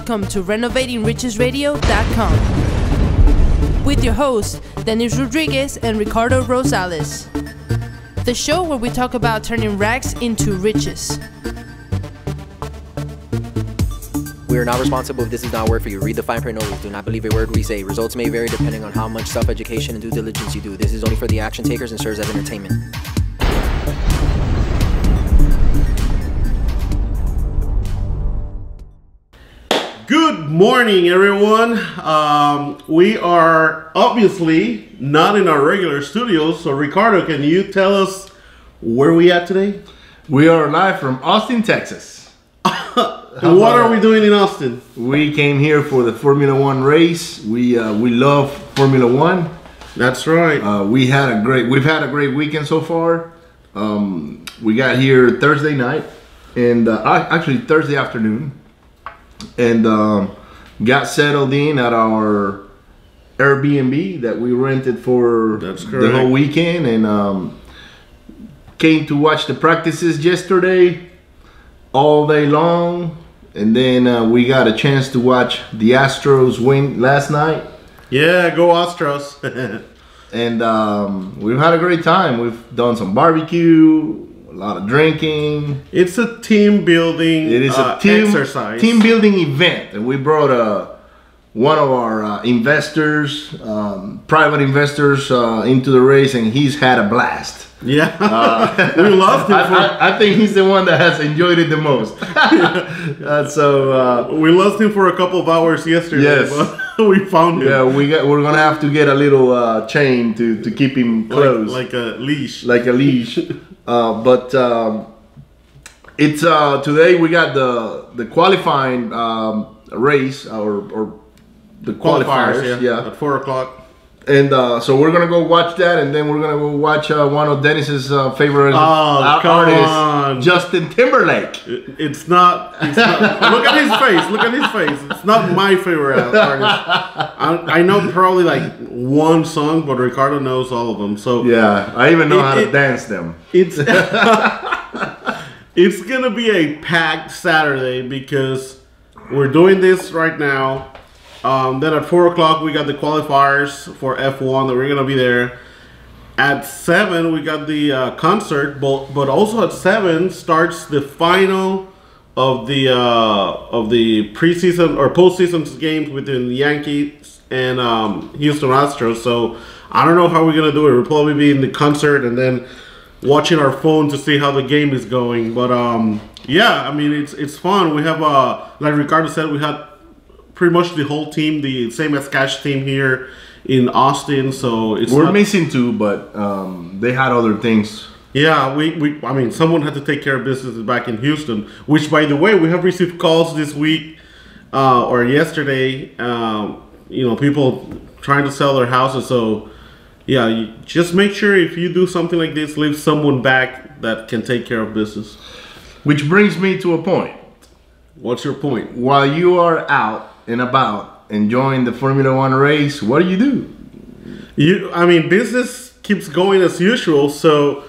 Welcome to RenovatingRichesRadio.com with your hosts, Dennis Rodriguez and Ricardo Rosales. The show where we talk about turning rags into riches. We are not responsible if this is not a word for you. Read the fine print only. Do not believe a word we say. Results may vary depending on how much self-education and due diligence you do. This is only for the action takers and serves as entertainment. Good morning, everyone. We are obviously not in our regular studios. So, Ricardo, can you tell us where we at today? We are live from Austin, Texas. What are we doing in Austin? We came here for the Formula One race. We love Formula One. That's right. We've had a great weekend so far. We got here Thursday night, and actually Thursday afternoon, and got settled in at our Airbnb that we rented for the whole weekend, and came to watch the practices yesterday all day long. And then we got a chance to watch the Astros win last night. Yeah, go Astros. And we've had a great time. We've done some barbecue, a lot of drinking. It's a team building exercise. Team building event. And we brought one of our investors, private investors, into the race, and he's had a blast. Yeah, we loved him. I think he's the one that has enjoyed it the most. We lost him for a couple of hours yesterday. Yes, but we found him. Yeah, we're gonna have to get a little chain to keep him close, like a leash. But it's today we got the qualifying race or the qualifiers. Yeah, at 4 o'clock. And so we're gonna go watch that, and then we're gonna go watch one of Dennis's favorite artists, Justin Timberlake. It's not. Look at his face. Look at his face. It's not my favorite artist. I know probably like one song, but Ricardo knows all of them. So yeah, I even know how to dance them. It's it's gonna be a packed Saturday because we're doing this right now. Then at 4 o'clock we got the qualifiers for F1 that we're gonna be there. At 7 we got the concert, but also at 7 starts the final of the preseason or postseason games between the Yankees and Houston Astros. So I don't know how we're gonna do it. We'll probably be in the concert and then watching our phone to see how the game is going. But yeah, I mean it's fun. We have like Ricardo said, we had pretty much the whole team, the same as Cash team here in Austin. So we're missing two, but they had other things. Yeah, I mean, someone had to take care of business back in Houston. Which, by the way, we have received calls this week or yesterday. People trying to sell their houses. So yeah, you just make sure if you do something like this, leave someone back that can take care of business. Which brings me to a point. What's your point? While you are out and about enjoying the Formula One race, what do you do? Business keeps going as usual. So,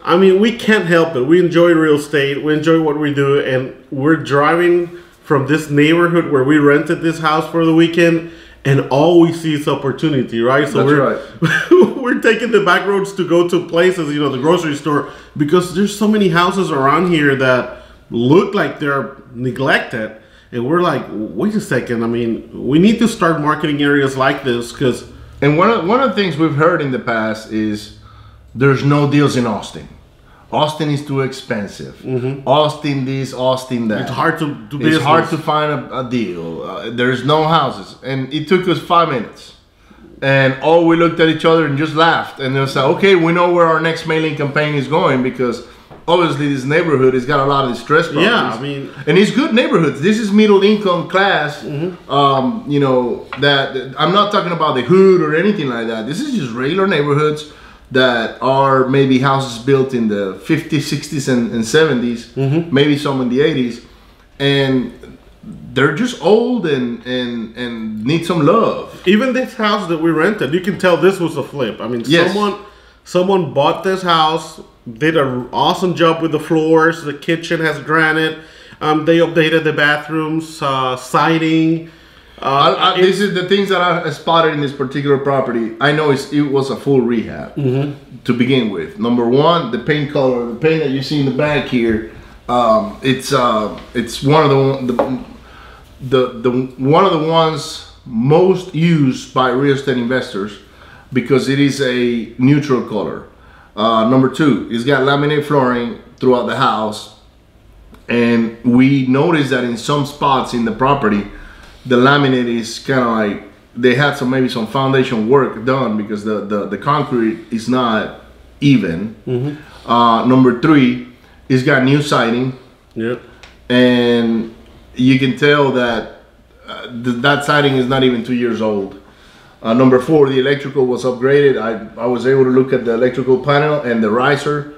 we can't help it. We enjoy real estate. We enjoy what we do. And we're driving from this neighborhood where we rented this house for the weekend. And all we see is opportunity, right? So we're taking the back roads to go to places, the grocery store. Because there's so many houses around here that look like they're neglected. And we're like, wait a second. We need to start marketing areas like this because. And one of the things we've heard in the past is there's no deals in Austin. Austin is too expensive. Mm-hmm. Austin this, Austin that. It's hard to do business. It's hard to find a deal. There's no houses, and it took us 5 minutes. And all we looked at each other and just laughed. And they said, okay, we know where our next mailing campaign is going because. Obviously, this neighborhood has got a lot of distress properties. Yeah, and it's good neighborhoods. This is middle income class. Mm-hmm. That I'm not talking about the hood or anything like that. This is just regular neighborhoods that are maybe houses built in the 50s, 60s, and 70s. Mm-hmm. Maybe some in the 80s, and they're just old and need some love. Even this house that we rented, you can tell this was a flip. Yes. Someone bought this house, did an awesome job with the floors. The kitchen has granite. They updated the bathrooms, siding. This is the things that I spotted in this particular property. I know it was a full rehab to begin with. Number one, the paint color, the paint that you see in the back here, it's one of the ones most used by real estate investors because it is a neutral color. Number two, it's got laminate flooring throughout the house, and we noticed that in some spots in the property, the laminate is kind of like they had maybe some foundation work done because the concrete is not even. Number three, it's got new siding. Yep. And you can tell that that siding is not even 2 years old. Number four, the electrical was upgraded. I was able to look at the electrical panel and the riser,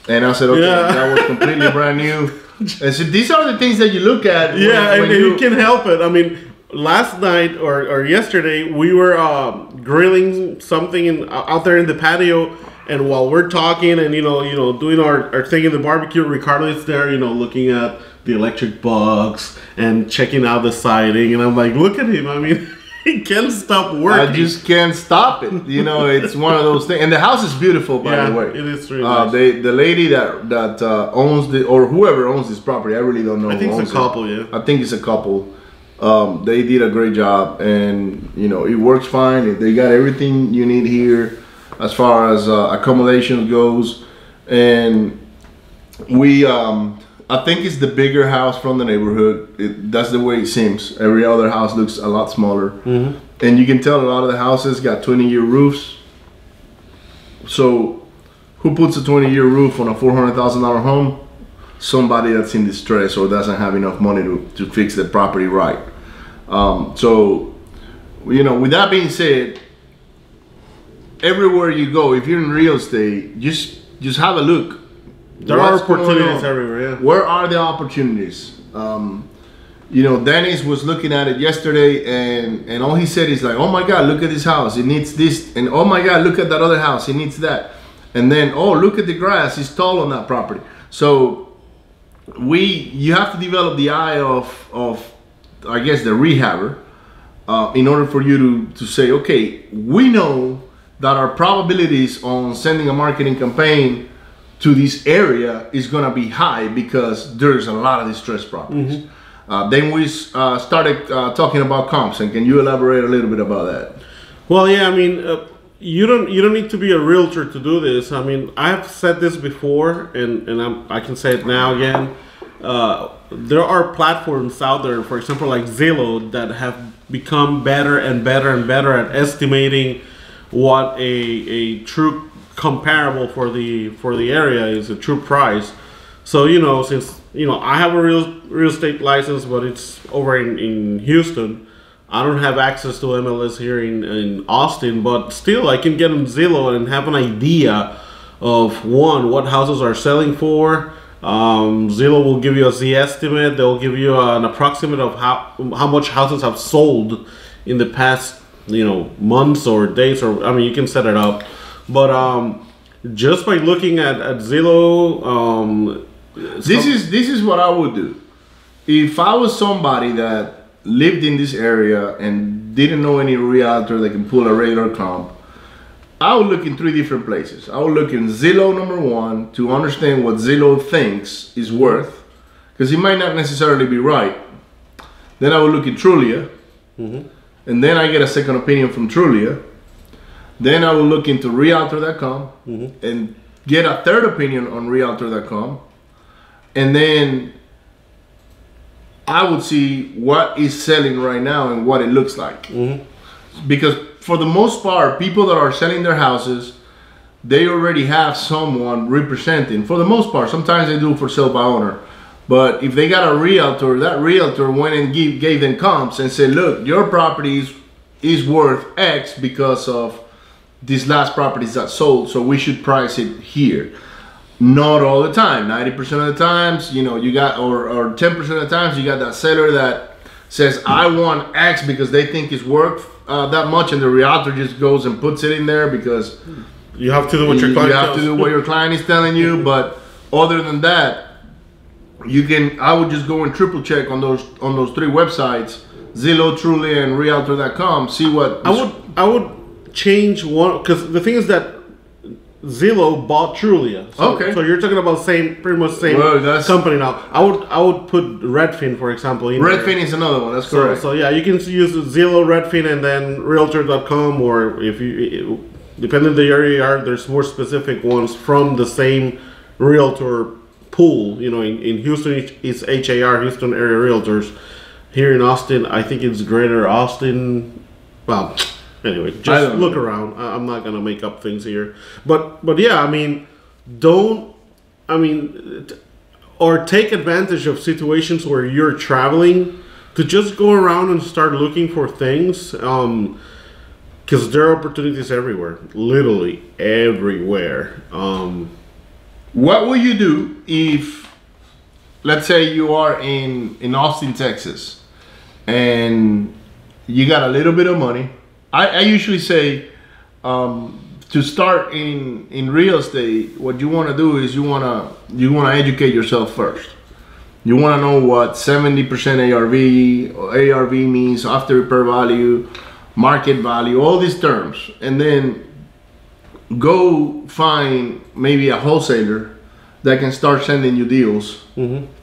and I said, okay, that was completely brand new. And so these are the things that you look at. When you can help it. I mean, last night or yesterday, we were grilling something out there in the patio, and while we're talking and doing our thing in the barbecue, Ricardo is there, looking at the electric box and checking out the siding, and I'm like, look at him. I mean, he can't stop working. I just can't stop it. It's one of those things. And the house is beautiful, by the way. It is really nice. The lady that owns or whoever owns this property, I really don't know. I think it's a couple. I think it's a couple. They did a great job, and it works fine. They got everything you need here as far as accommodation goes, and we I think it's the bigger house from the neighborhood. That's the way it seems. Every other house looks a lot smaller, and you can tell a lot of the houses got 20-year roofs. So who puts a 20-year roof on a $400,000 home? Somebody that's in distress or doesn't have enough money to fix the property right. So with that being said, everywhere you go, if you're in real estate, just have a look. There are opportunities everywhere. Yeah. Where are the opportunities? Dennis was looking at it yesterday, and all he said is like, "Oh my God, look at this house. It needs this," and "Oh my God, look at that other house. It needs that." And then, "Oh, look at the grass. It's tall on that property." So you have to develop the eye of I guess the rehabber in order for you to say, okay, we know that our probabilities on sending a marketing campaign to this area is going to be high because there's a lot of distressed properties. Then we started talking about comps, and can you elaborate a little bit about that? Well, yeah, I mean, you don't need to be a realtor to do this. I mean, I've said this before, and I can say it now again. There are platforms out there, for example, like Zillow, that have become better and better and better at estimating what a true comparable for the area is, a true price. So since I have a real estate license, but it's over in Houston, I don't have access to MLS here in Austin, but still I can get on Zillow and have an idea of what houses are selling for. Zillow will give you a Z estimate. They'll give you an approximate of how much houses have sold in the past months or days, or you can set it up. But just by looking at Zillow, this is what I would do if I was somebody that lived in this area and didn't know any realtor that can pull a regular comp. I would look in 3 different places. I would look in Zillow, number one, to understand what Zillow thinks is worth, because it might not necessarily be right. Then I would look at Trulia, and then I get a second opinion from Trulia. Then I will look into Realtor.com and get a third opinion on Realtor.com, and then I would see what is selling right now and what it looks like. Because for the most part, people that are selling their houses, they already have someone representing. For the most part, sometimes they do for sale by owner. But if they got a realtor, that realtor went and gave them comps and said, look, your property is worth X because of these last properties that sold, so we should price it here. Not all the time. 90% of the times, you got, or 10% of the times, you got that seller that says, I want X because they think it's worth that much, and the realtor just goes and puts it in there because you have to do what your client is telling you. But other than that, I would just go and triple check on those 3 websites, Zillow, Truly, and Realtor.com. See what I would change one, because the thing is that Zillow bought Trulia. So you're talking about pretty much same company now. I would put Redfin, for example. Redfin is another one. That's correct. So yeah, you can use Zillow, Redfin, and then Realtor.com, or if you, depending on the area you are, there's more specific ones from the same realtor pool. In Houston, it's HAR, Houston Area Realtors. Here in Austin, I think it's Greater Austin. Well, anyway, just look around. I'm not gonna make up things here, but yeah, or take advantage of situations where you're traveling to just go around and start looking for things, because there are opportunities everywhere, literally everywhere. What will you do if, let's say, you are in Austin, Texas, and you got a little bit of money? I usually say, to start in real estate, what you want to do is you want to educate yourself first. You want to know what 70% ARV means, after repair value, market value, all these terms, and then go find maybe a wholesaler that can start sending you deals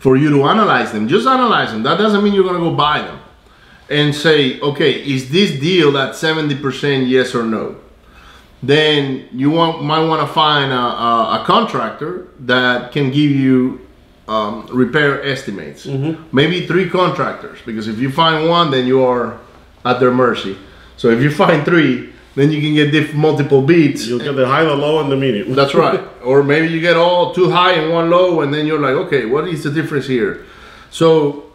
for you to analyze them. Just analyze them. That doesn't mean you're going to go buy them. And say, okay, is this deal at 70% yes or no? Then you might want to find a contractor that can give you repair estimates. Maybe 3 contractors, because if you find one, then you are at their mercy. So if you find 3, then you can get multiple bids. You'll get the high, the low, and the medium. That's right. Or maybe you get all 2 high and 1 low, and then you're like, okay, what is the difference here? So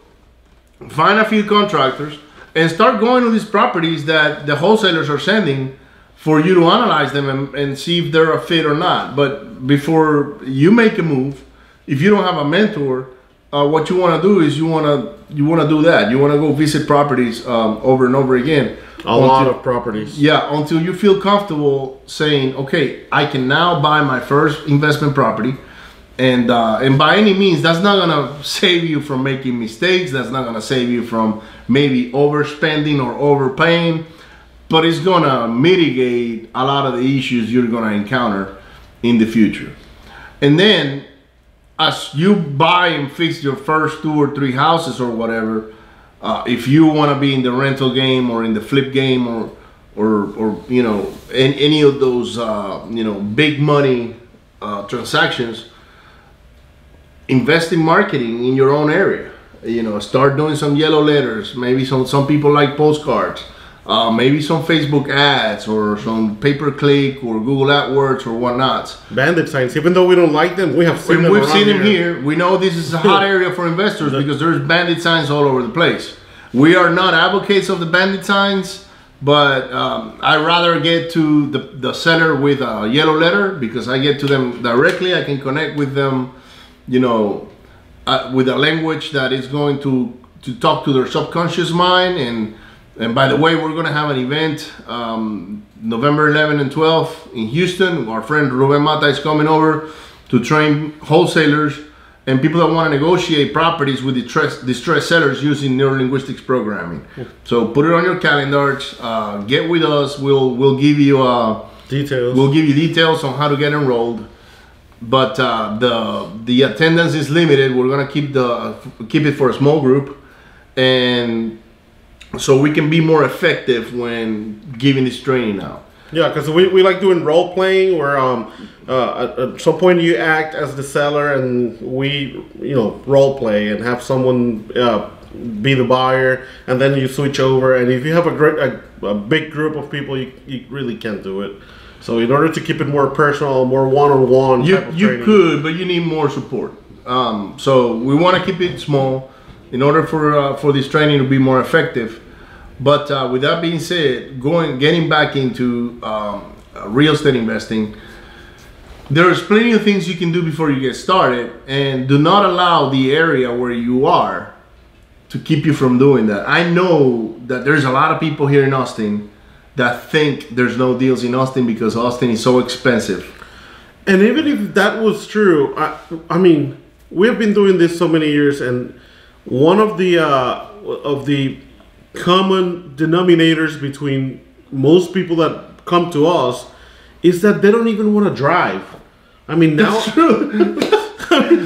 find a few contractors and start going to these properties that the wholesalers are sending for you to analyze them and see if they're a fit or not. But before you make a move, if you don't have a mentor, what you want to do is you want to do that. You want to go visit properties over and over again. A lot of properties. Yeah, until you feel comfortable saying, okay, I can now buy my first investment property. And by any means, that's not gonna save you from making mistakes. That's not gonna save you from maybe overspending or overpaying, but it's gonna mitigate a lot of the issues you're gonna encounter in the future. And then, as you buy and fix your first 2 or 3 houses or whatever, if you want to be in the rental game or in the flip game or any of those big money transactions, invest in marketing in your own area. Start doing some yellow letters. Maybe some people like postcards. Maybe some Facebook ads or some pay-per-click or Google AdWords or whatnot. Bandit signs, even though we don't like them, we have seen them. We've seen them here. We know this is a hot area for investors because there's bandit signs all over the place. We are not advocates of the bandit signs, but I'd rather get to the seller with a yellow letter because I get to them directly. I can connect with them, with a language that is going to talk to their subconscious mind. And by the way, we're going to have an event November 11 and 12 in Houston. Our friend Ruben Mata is coming over to train wholesalers and people that want to negotiate properties with distressed sellers using neurolinguistics programming. So put it on your calendars. Get with us. We'll give you details. We'll give you details on how to get enrolled. But the attendance is limited. We're gonna keep it for a small group, and so we can be more effective when giving this training out. Yeah, because we like doing role playing where at some point you act as the seller and we role play and have someone be the buyer, and then you switch over. And if you have a big group of people, you really can't do it. So in order to keep it more personal, more one-on-one type of training, you could, but you need more support. So we want to keep it small in order for this training to be more effective. But with that being said, getting back into real estate investing, there's plenty of things you can do before you get started, and do not allow the area where you are to keep you from doing that. I know that there's a lot of people here in Austin that think there's no deals in Austin because Austin is so expensive. And even if that was true, I mean, we've been doing this so many years, and one of the common denominators between most people that come to us is that they don't even want to drive. I mean, now. That's true.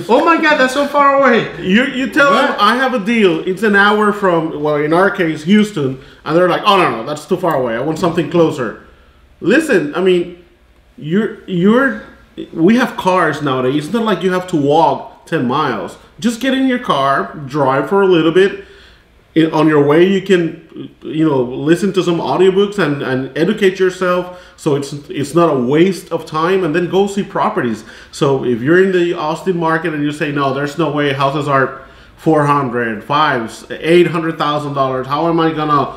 Oh my God, that's so far away. You tell them I have a deal. It's an hour from, well, in our case, Houston, and they're like, oh no, that's too far away. I want something closer. Listen, I mean, we have cars nowadays. It's not like you have to walk 10 miles. Just get in your car, drive for a little bit. On your way, you can, listen to some audiobooks and educate yourself. So it's not a waste of time, and then go see properties. So if you're in the Austin market and you say, no, there's no way, houses are $400,000, $800,000. How am I gonna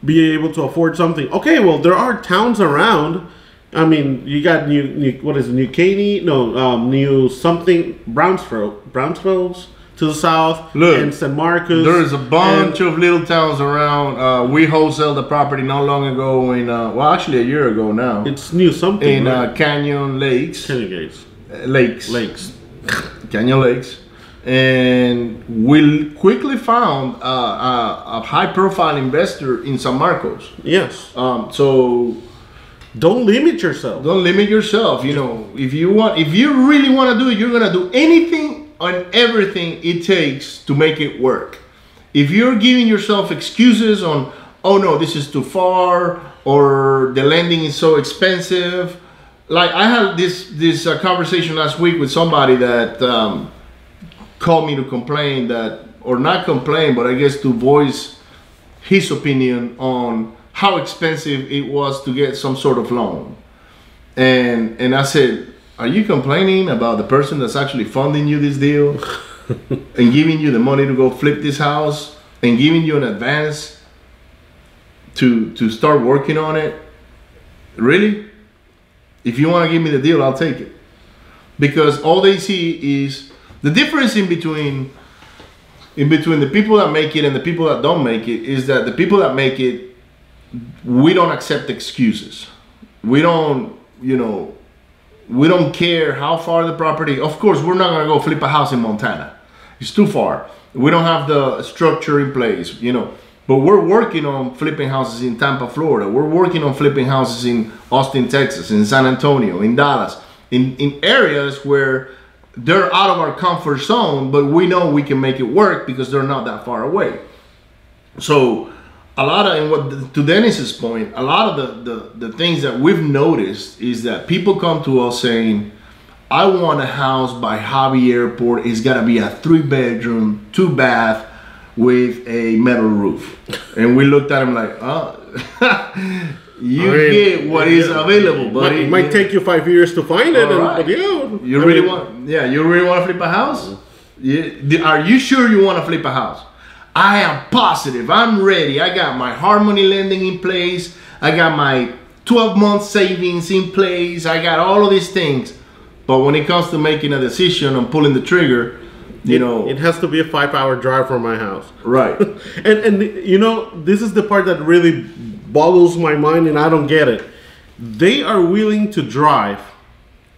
be able to afford something? Okay, well, there are towns around. I mean, you got New Caney? No, New something, Brownsville's to the south. Look, and San Marcos. There's a bunch of little towns around. We wholesale the property not long ago actually a year ago now. It's New something. In right? Canyon Lakes. Canyon Gates. Lakes. Canyon Lakes. And we quickly found a high-profile investor in San Marcos. Yes. So don't limit yourself. Don't limit yourself. If you really want to do it, you're gonna do anything and everything it takes to make it work. If you're giving yourself excuses on, oh no, this is too far, or the lending is so expensive. Like I had this conversation last week with somebody that called me to complain or not complain, but I guess to voice his opinion on how expensive it was to get some sort of loan. And I said, are you complaining about the person that's actually funding you this deal and giving you the money to go flip this house and giving you an advance to start working on it? Really? If you want to give me the deal, I'll take it. Because all they see is the difference in between the people that make it and the people that don't make it is that the people that make it, we don't accept excuses. We don't care how far the property. Of course, we're not gonna go flip a house in Montana. It's too far. We don't have the structure in place, But we're working on flipping houses in Tampa, Florida. We're working on flipping houses in Austin, Texas, in San Antonio, in Dallas, in areas where they're out of our comfort zone, but we know we can make it work because they're not that far away. So to Dennis's point, a lot of the things that we've noticed is that people come to us saying, I want a house by Hobby Airport. It's got to be a 3-bedroom, 2-bath with a metal roof. And we looked at him like, get what is available, buddy. It might take you 5 years to find it. Right. But you really want to flip a house? Are you sure you want to flip a house? I am positive. I'm ready. I got my Harmony lending in place. I got my 12-month savings in place. I got all of these things. But when it comes to making a decision and pulling the trigger, it has to be a 5-hour drive from my house. Right. and this is the part that really boggles my mind, and I don't get it. They are willing to drive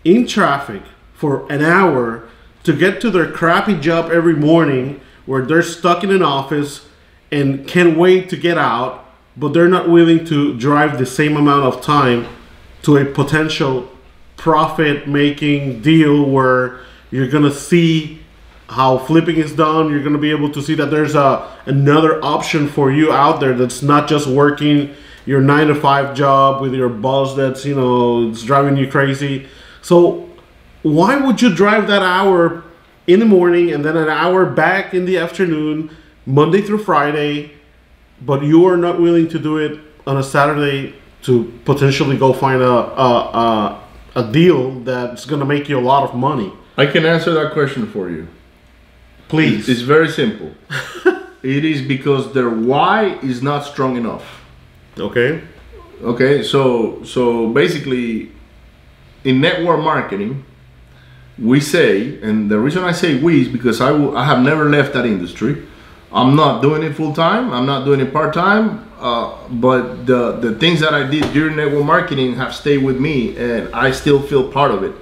in traffic for an hour to get to their crappy job every morning, where they're stuck in an office and can't wait to get out, but they're not willing to drive the same amount of time to a potential profit-making deal where you're gonna see how flipping is done. You're gonna be able to see that there's another option for you out there that's not just working your 9-to-5 job with your boss that's it's driving you crazy. So why would you drive that hour in the morning and then an hour back in the afternoon, Monday through Friday, but you are not willing to do it on a Saturday to potentially go find a deal that's going to make you a lot of money? I can answer that question for you. Please. It's very simple. It is because their why is not strong enough. Okay. So basically, in network marketing, we say, and the reason I say we is because I have never left that industry. I'm not doing it full time. I'm not doing it part time. But the things that I did during network marketing have stayed with me, and I still feel part of it.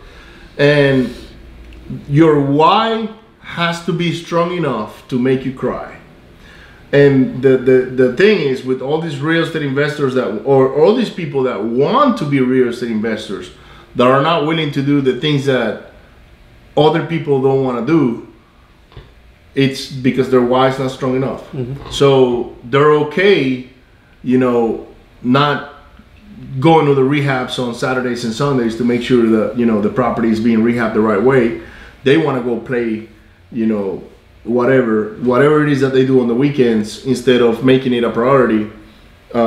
And your why has to be strong enough to make you cry. And the thing is, with all these real estate investors or all these people that want to be real estate investors that are not willing to do the things that other people don't want to do, it's because their why's not strong enough. So they're okay, not going to the rehabs on Saturdays and Sundays to make sure that, the property is being rehabbed the right way. They want to go play, whatever it is that they do on the weekends instead of making it a priority. They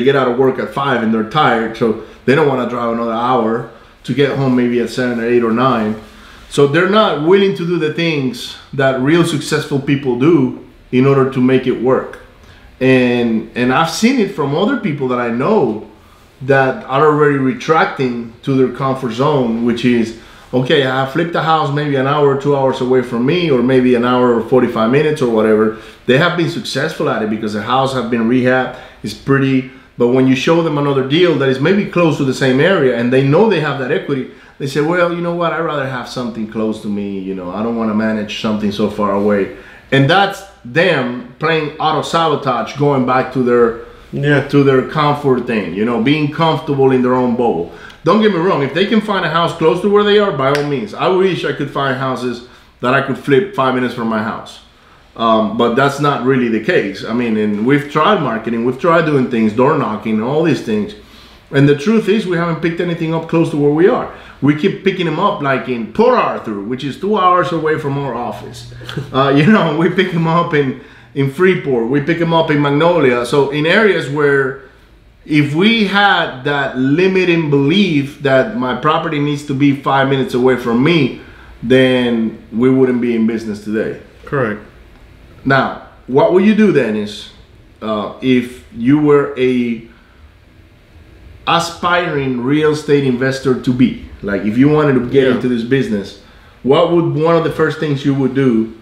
get out of work at 5 and they're tired, so they don't want to drive another hour to get home maybe at 7 or 8 or 9. So they're not willing to do the things that real successful people do in order to make it work. And I've seen it from other people that I know that are already retracting to their comfort zone, which is, okay, I flipped the house maybe an hour or 2 hours away from me, or maybe an hour or 45 minutes or whatever. They have been successful at it because the house have been rehabbed, it's pretty. But when you show them another deal that is maybe close to the same area and they know they have that equity, they say, well, you know what, I'd rather have something close to me. I don't want to manage something so far away. And that's them playing auto-sabotage, going back to their comfort thing, being comfortable in their own bubble. Don't get me wrong, if they can find a house close to where they are, by all means. I wish I could find houses that I could flip 5 minutes from my house. But that's not really the case. I mean, and we've tried marketing, we've tried doing things, door knocking, all these things. And the truth is, we haven't picked anything up close to where we are. We keep picking them up like in Port Arthur, which is 2 hours away from our office. We pick them up in Freeport, we pick them up in Magnolia. So in areas where if we had that limiting belief that my property needs to be 5 minutes away from me, then we wouldn't be in business today. Correct. Now, what would you do then is, if you were a aspiring real estate investor to be, like if you wanted to get into this business, what would one of the first things you would do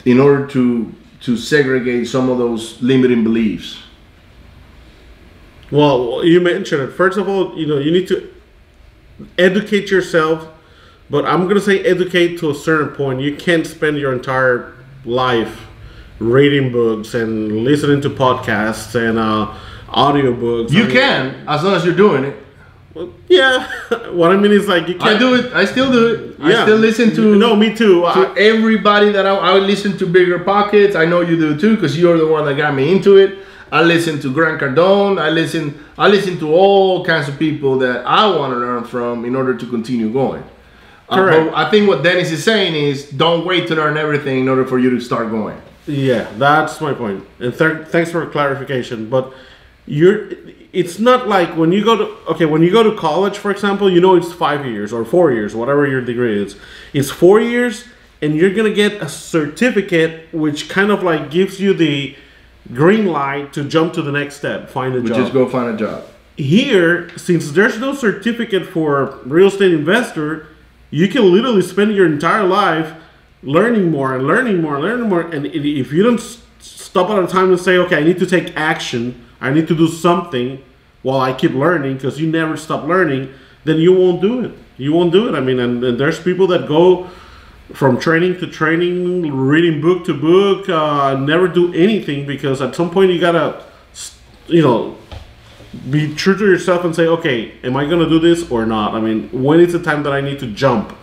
in order to segregate some of those limiting beliefs? Well, you mentioned it. First of all, you need to educate yourself, but I'm going to say educate to a certain point. You can't spend your entire life reading books and listening to podcasts and audiobooks. You can, as long as you're doing it. Well, yeah. What I mean is, like, you can't. I do it. I still do it. Yeah. I still listen to. No, me too. To everybody that I would listen to Bigger Pockets. I know you do too, because you're the one that got me into it. I listen to Grant Cardone. I listen to all kinds of people that I want to learn from in order to continue going. Correct. But I think what Dennis is saying is, don't wait to learn everything in order for you to start going. Yeah, that's my point. And thanks for clarification. But it's not like when you go to college, for example, it's 5 years or 4 years, whatever your degree is. It's 4 years, and you're gonna get a certificate, which kind of like gives you the green light to jump to the next step, find a job. Just go find a job. Here, since there's no certificate for real estate investor, you can literally spend your entire life learning more and learning more and learning more. And if you don't stop at a time and say, okay, I need to take action, I need to do something while I keep learning, because you never stop learning, then you won't do it. You won't do it. I mean, and there's people that go from training to training, reading book to book, never do anything, because at some point you gotta, be true to yourself and say, okay, am I gonna do this or not? I mean, when is the time that I need to jump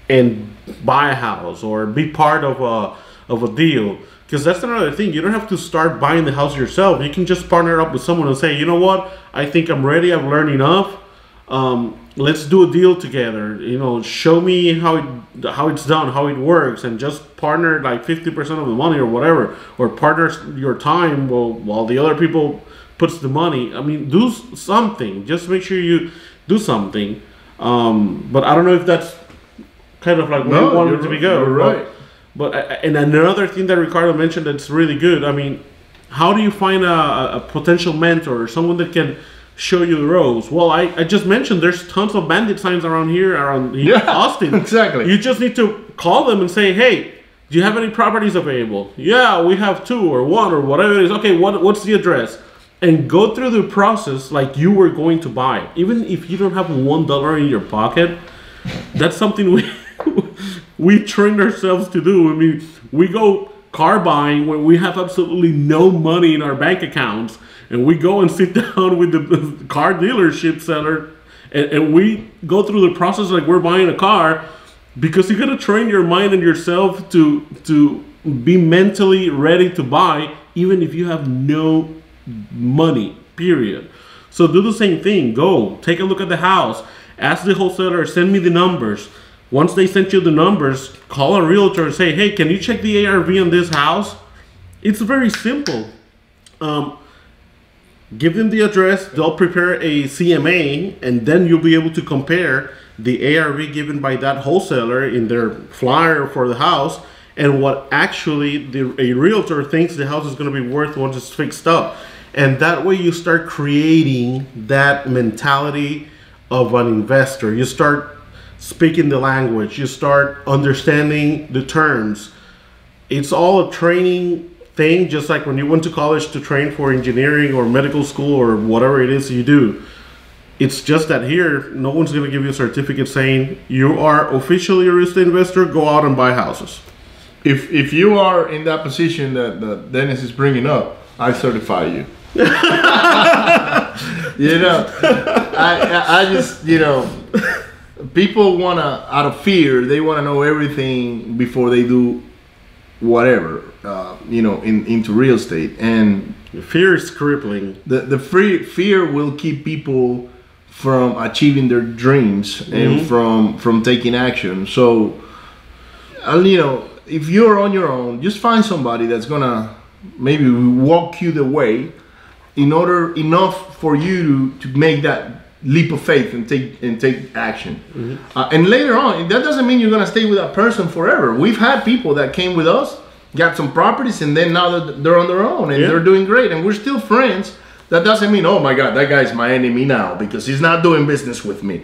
and buy a house or be part of a deal? Because that's another thing. You don't have to start buying the house yourself. You can just partner up with someone and say, you know what, I think I'm ready, I've learned enough. Let's do a deal together. Show me how it's done, how it works, and just partner like 50% of the money or whatever, or partner your time while the other people puts the money. I mean, do something. Just make sure you do something. But I don't know if that's kind of like where you want it to be go. Right. But and another thing that Ricardo mentioned that's really good. I mean, how do you find a potential mentor or someone that can show you the ropes? Well, I just mentioned there's tons of bandit signs around here, Austin. Exactly. You just need to call them and say, hey, do you have any properties available? Yeah, we have 2 or 1 or whatever it is. Okay, what's the address? And go through the process like you were going to buy. Even if you don't have $1 in your pocket, that's something we trained ourselves to do. I mean, we go car buying when we have absolutely no money in our bank accounts, and we go and sit down with the car dealership seller, and we go through the process like we're buying a car, because you gotta train your mind and yourself to be mentally ready to buy, even if you have no money, period. So do the same thing. Go take a look at the house, ask the wholesaler, send me the numbers. Once they sent you the numbers, call a realtor and say, hey, can you check the ARV on this house? It's very simple. Give them the address, they'll prepare a CMA, and then you'll be able to compare the ARV given by that wholesaler in their flyer for the house and what actually a realtor thinks the house is going to be worth once it's fixed up. And that way you start creating that mentality of an investor. You start speaking the language, you start understanding the terms. It's all a training thing, just like when you went to college to train for engineering or medical school or whatever it is you do. It's just that here, no one's going to give you a certificate saying you are officially a real estate investor, go out and buy houses. If you are in that position that Dennis is bringing up, I certify you. You know, I just, you know, people want to, out of fear, they want to know everything before they do whatever, you know, into real estate. And fear is crippling. The fear will keep people from achieving their dreams and from taking action. So, you know, if you're on your own, just find somebody that's gonna maybe walk you the way enough for you to make that leap of faith and take action. And later on, that doesn't mean you're gonna stay with that person forever. We've had people that came with us, got some properties, and then now they're on their own and they're doing great, and we're still friends. That doesn't mean, oh my God, that guy's my enemy now because he's not doing business with me.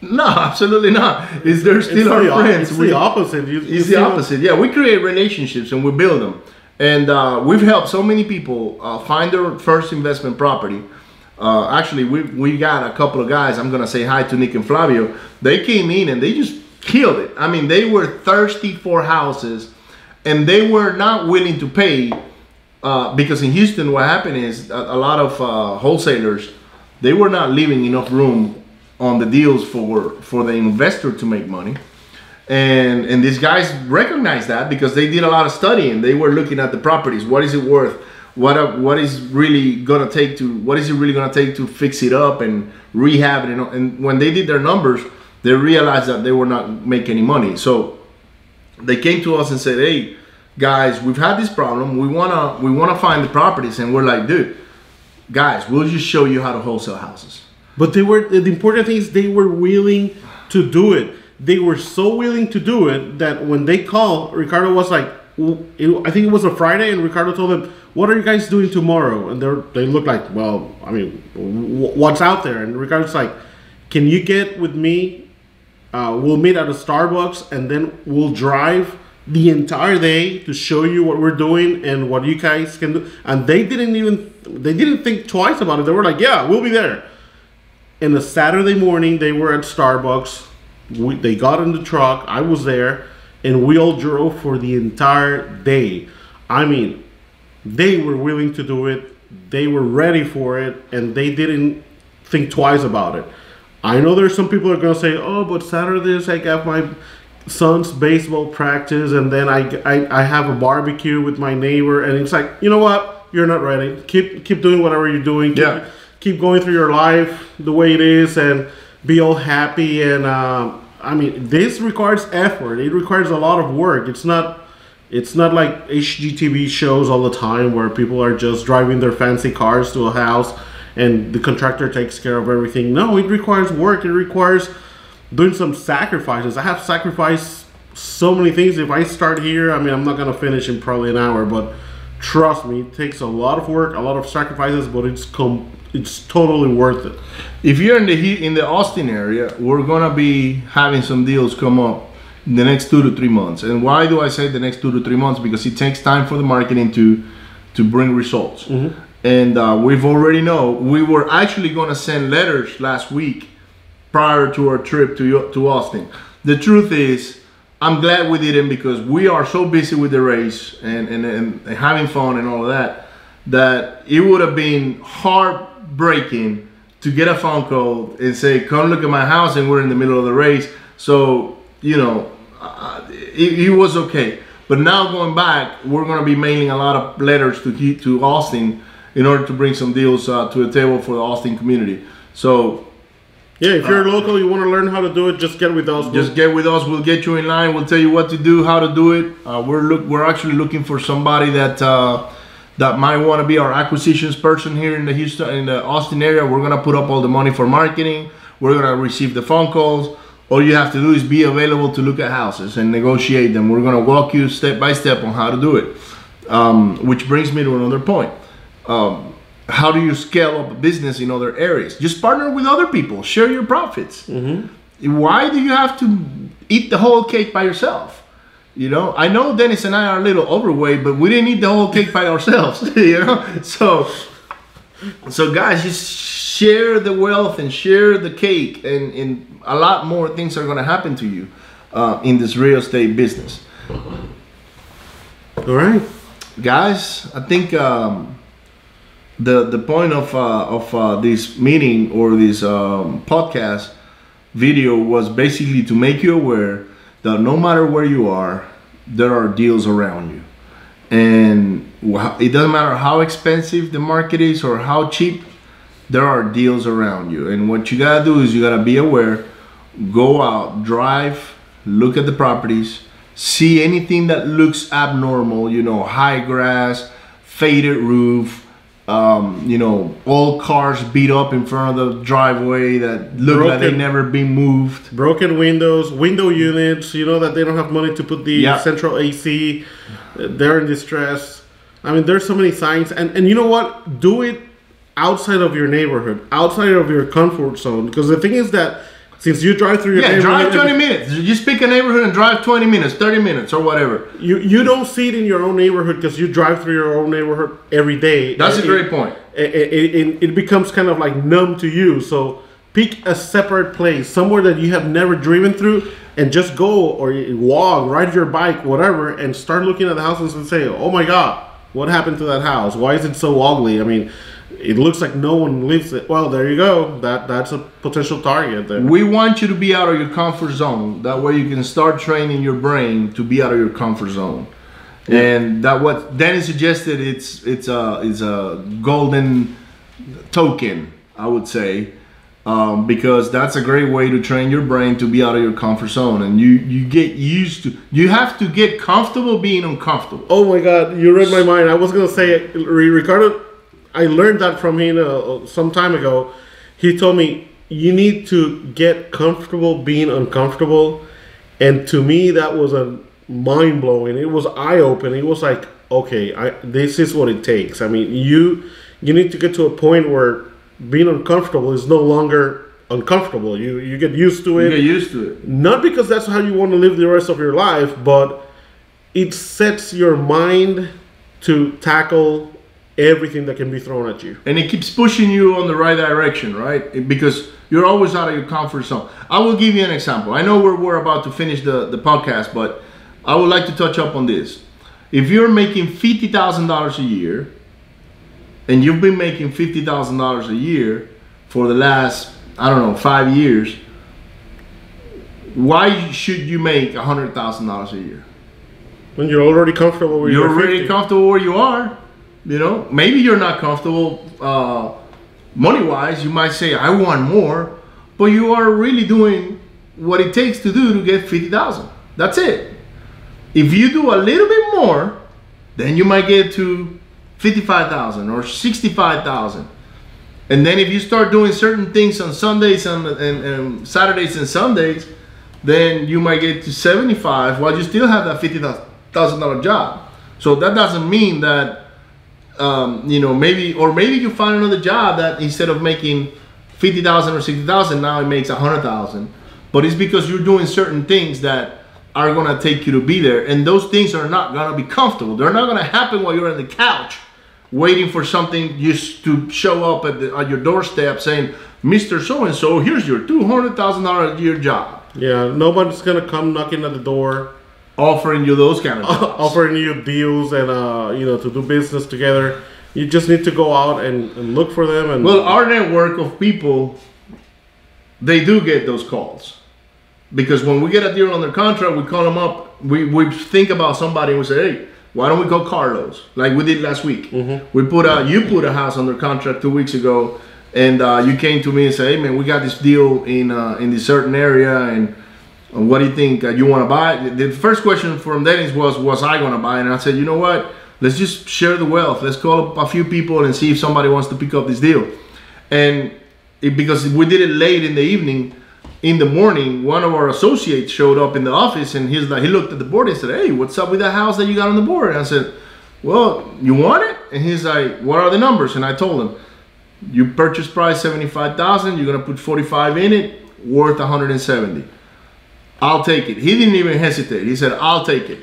No, absolutely not. They're still our friends. It's the opposite. It's the opposite. Yeah, we create relationships and we build them. And we've helped so many people find their first investment property. Actually, we got a couple of guys. I'm going to say hi to Nick and Flavio. They came in and they just killed it. I mean, they were thirsty for houses and they were not willing to pay because in Houston, what happened is a lot of wholesalers, they were not leaving enough room on the deals for the investor to make money. And these guys recognized that because they did a lot of studying. They were looking at the properties. What is it worth? What is really gonna take to fix it up and rehab it? And when they did their numbers, they realized that they were not making any money. So they came to us and said, "Hey, guys, we've had this problem. We wanna find the properties." And we're like, "Dude, guys, we'll just show you how to wholesale houses." But the important thing is they were willing to do it. They were so willing to do it that when they called, Ricardo was like, I think it was a Friday, and Ricardo told them, "What are you guys doing tomorrow?" And they looked like, well, I mean, what's out there? And Ricardo's like, "Can you get with me? We'll meet at a Starbucks, and then we'll drive the entire day to show you what we're doing and what you guys can do." And they didn't think twice about it. They were like, "Yeah, we'll be there." And a Saturday morning, they were at Starbucks. They got in the truck. I was there, and we all drove for the entire day. I mean, they were willing to do it. They were ready for it, and they didn't think twice about it. I know there's some people that are gonna say, "Oh, but Saturdays I got my son's baseball practice, and then I have a barbecue with my neighbor," and it's like, you know what? You're not ready. Keep doing whatever you're doing. Keep going through your life the way it is and be all happy. And I mean, this requires effort. It requires a lot of work. It's not like HGTV shows all the time where people are just driving their fancy cars to a house and the contractor takes care of everything. No, it requires work. It requires doing some sacrifices. I have sacrificed so many things. If I start here, I mean, I'm not gonna finish in probably an hour, but trust me, it takes a lot of work, a lot of sacrifices, but it's totally worth it. If you're in the Austin area, we're gonna be having some deals come up in the next 2 to 3 months. And why do I say the next 2 to 3 months? Because it takes time for the marketing to bring results. And we've already know we were actually gonna send letters last week prior to our trip to Austin. The truth is, I'm glad we didn't, because we are so busy with the race and having fun and all of that, that it would have been heartbreaking to get a phone call and say, come look at my house, and we're in the middle of the race. So, you know, it was okay. But now going back, we're going to be mailing a lot of letters to Austin in order to bring some deals to the table for the Austin community. So, yeah, if you're local, you want to learn how to do it, just get with us. Just get with us. We'll get you in line. We'll tell you what to do, how to do it. We're actually looking for somebody that might want to be our acquisitions person here in the Austin area. We're gonna put up all the money for marketing. We're gonna receive the phone calls. All you have to do is be available to look at houses and negotiate them. We're gonna walk you step by step on how to do it. Which brings me to another point. How do you scale up a business in other areas? Just partner with other people. Share your profits. Mm-hmm. Why do you have to eat the whole cake by yourself? You know, I know Dennis and I are a little overweight, but we didn't eat the whole cake by ourselves. You know, so guys, just share the wealth and share the cake, and a lot more things are going to happen to you in this real estate business. All right, guys, I think the point of this meeting or this podcast video was basically to make you aware that no matter where you are, there are deals around you, and it doesn't matter how expensive the market is or how cheap, there are deals around you. And what you gotta do is you gotta be aware, go out, drive, look at the properties, see anything that looks abnormal, you know, high grass, faded roof, you know, old cars beat up in front of the driveway that look like they've never been moved. Broken windows, window units, you know, that they don't have money to put the central AC. They're in distress. I mean, there's so many signs. And you know what? Do it outside of your neighborhood, outside of your comfort zone. Because the thing is that since you drive through your neighborhood... drive 20 minutes. Just pick a neighborhood and drive 20 minutes, 30 minutes, or whatever. You don't see it in your own neighborhood because you drive through your own neighborhood every day. That's a great point. It becomes kind of like numb to you. So pick a separate place, somewhere that you have never driven through, and just go or walk, ride your bike, whatever, and start looking at the houses and say, oh my God, what happened to that house? Why is it so ugly? I mean, it looks like no one lives it. Well, there you go. That's a potential target there. We want you to be out of your comfort zone. That way you can start training your brain to be out of your comfort zone. Yeah. And that what Danny suggested, it's a golden token, I would say, because that's a great way to train your brain to be out of your comfort zone. And you get used to, you have to get comfortable being uncomfortable. Oh my God, you read my mind. I was gonna say, Ricardo, I learned that from him some time ago. He told me, you need to get comfortable being uncomfortable. And to me, that was a mind-blowing. It was eye-opening. It was like, okay, this is what it takes. I mean, you need to get to a point where being uncomfortable is no longer uncomfortable. You get used to it. You get used to it. Not because that's how you want to live the rest of your life, but it sets your mind to tackle everything that can be thrown at you. And it keeps pushing you on the right direction, right? Because you're always out of your comfort zone. I will give you an example. I know we're about to finish the podcast, but I would like to touch up on this. If you're making $50,000 a year, and you've been making $50,000 a year for the last, 5 years, why should you make $100,000 a year? When you're already comfortable where you're already comfortable where you are. You know, maybe you're not comfortable money-wise. You might say, I want more, but you are really doing what it takes to do to get $50,000. That's it. If you do a little bit more, then you might get to $55,000 or $65,000. And then if you start doing certain things on Sundays and Saturdays and Sundays, then you might get to $75,000 while you still have that $50,000 job. So that doesn't mean that maybe you find another job that instead of making $50,000 or $60,000, now it makes $100,000. But it's because you're doing certain things that are gonna take you to be there, and those things are not gonna be comfortable. They're not gonna happen while you're on the couch waiting for something just to show up at your doorstep saying, Mr. So-and-so, here's your $200,000 a year job. Yeah, nobody's gonna come knocking at the door, offering you those kind of jobs. offering you deals and to do business together. You just need to go out and look for them. And well, our network of people, they do get those calls. Because when we get a deal under contract, we call them up. We think about somebody and we say, hey, why don't we call Carlos? Like we did last week. Mm-hmm. You put a house under contract 2 weeks ago, and you came to me and said, hey man, we got this deal in this certain area, and what do you think? You want to buy it? The first question from Dennis was I going to buy it? And I said, you know what? Let's just share the wealth. Let's call up a few people and see if somebody wants to pick up this deal. And because we did it late in the evening, in the morning, one of our associates showed up in the office, and he looked at the board and said, hey, what's up with that house that you got on the board? And I said, well, you want it? And he's like, what are the numbers? And I told him, you purchase price $75,000, you're gonna put 45 in it, worth 170. I'll take it. He didn't even hesitate. He said, I'll take it.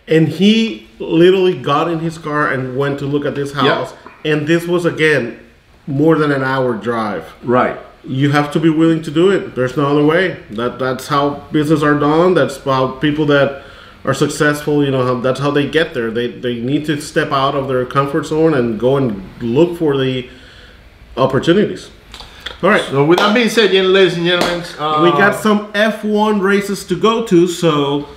And he literally got in his car and went to look at this house. Yep. And this was, again, more than an hour drive. Right. You have to be willing to do it. There's no other way. That's how business are done. That's how people that are successful, that's how they get there. They need to step out of their comfort zone and go and look for the opportunities. All right. So with that being said, ladies and gentlemen, we got some F1 races to go to. So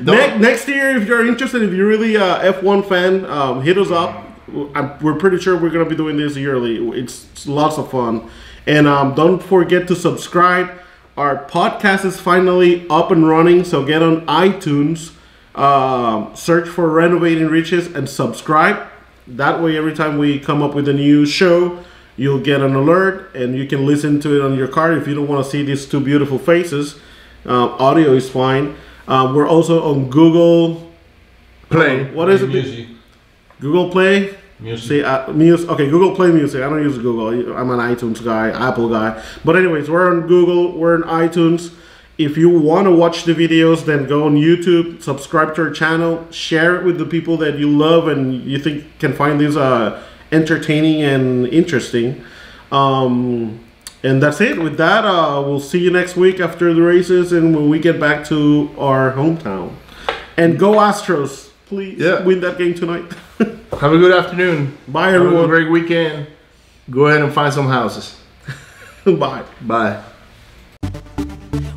next year, if you're interested, if you're really a F1 fan, hit us up. We're pretty sure we're going to be doing this yearly. It's lots of fun. And don't forget to subscribe. Our podcast is finally up and running, so get on iTunes, search for Renovating Riches, and subscribe. That way, every time we come up with a new show, you'll get an alert, and you can listen to it on your car. If you don't want to see these two beautiful faces, audio is fine. We're also on Google Play. What is it? Music. Google Play? Music. See, music. Okay, Google Play Music. I don't use Google. I'm an iTunes guy, Apple guy. But anyways, we're on Google. We're on iTunes. If you want to watch the videos, then go on YouTube, subscribe to our channel, share it with the people that you love and you think can find these entertaining and interesting. And that's it. With that, we'll see you next week after the races and when we get back to our hometown. And go Astros. Please win that game tonight. Have a good afternoon. Bye, everyone. Have a great weekend. Go ahead and find some houses. Bye. Bye.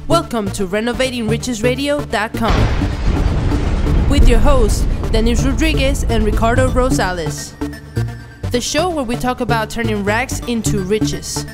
Welcome to RenovatingRichesRadio.com with your hosts, Dennis Rodriguez and Ricardo Rosales. The show where we talk about turning rags into riches.